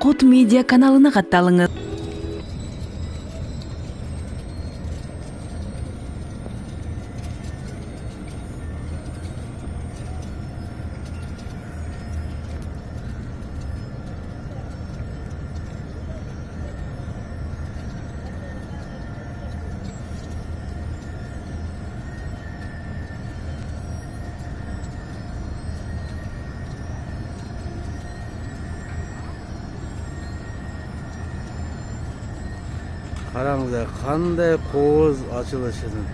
Кут медиа каналына катталыңыз. Караңыздар, кандай кооз ачылышын.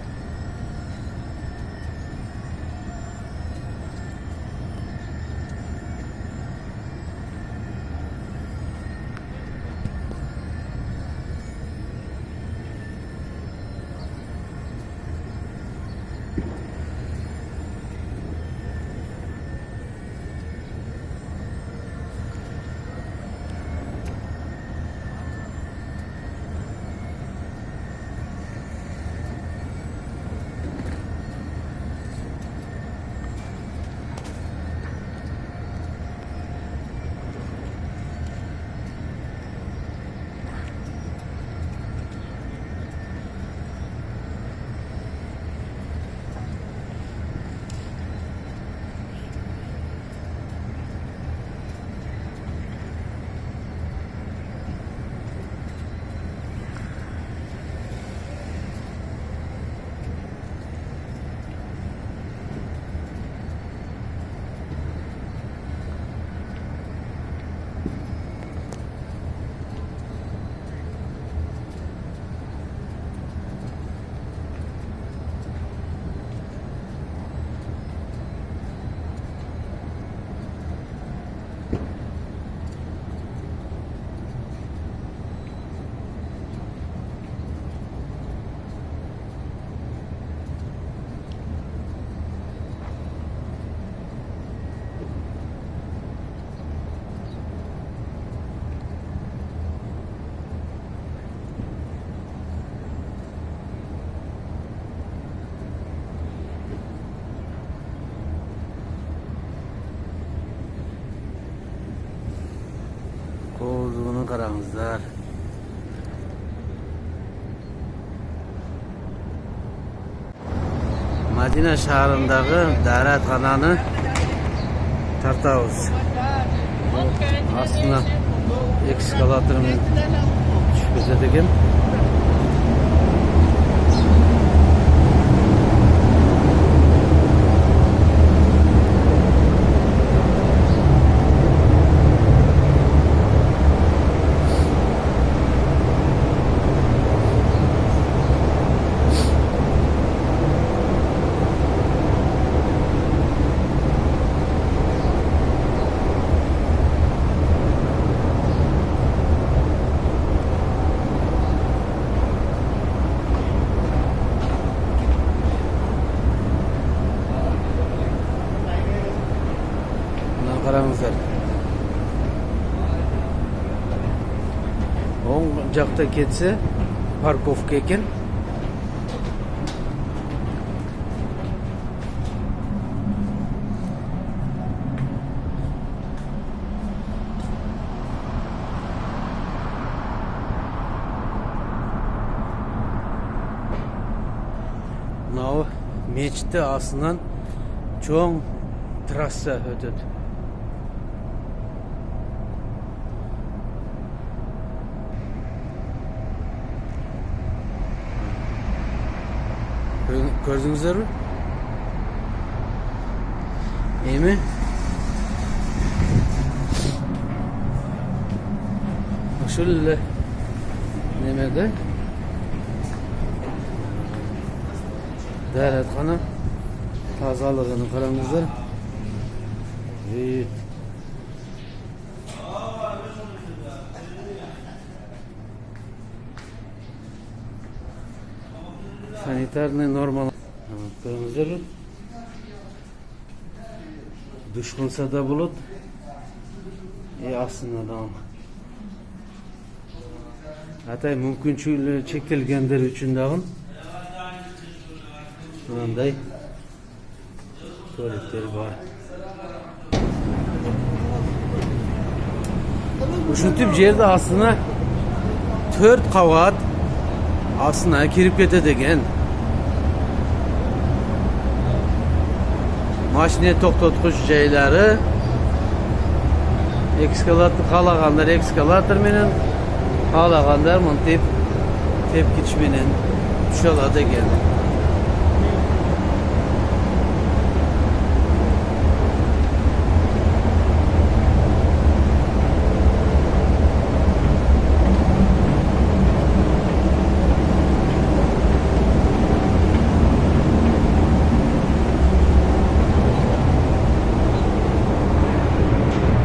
Koozunu karаңыздар. Madina şahrındагы даараткананы тартабыз. Астына экскаватормен түшүп кетет экен. Караңыздар. Оң жақта кетсе парковка екен. Мынау мечітті астынан чоң трасса өтеді. Gördünüzler mi? İyi mi? Şöyle nemede daaраткана тазалыгын караңыздар. Санитарный нормал. Көріңіздер, душ қылса да болады, астына да. Атай мүмкіншілігі шектелгендер үшін дағын мынандай туалеттер бар. Ушинтип жерде астына 4 кабат астына кирип кетет экен. Машина токтоткуч жайлары, экскаватор каалагандар экскаватор менен, каалагандар мынтип тепкич менен түшө алат экен.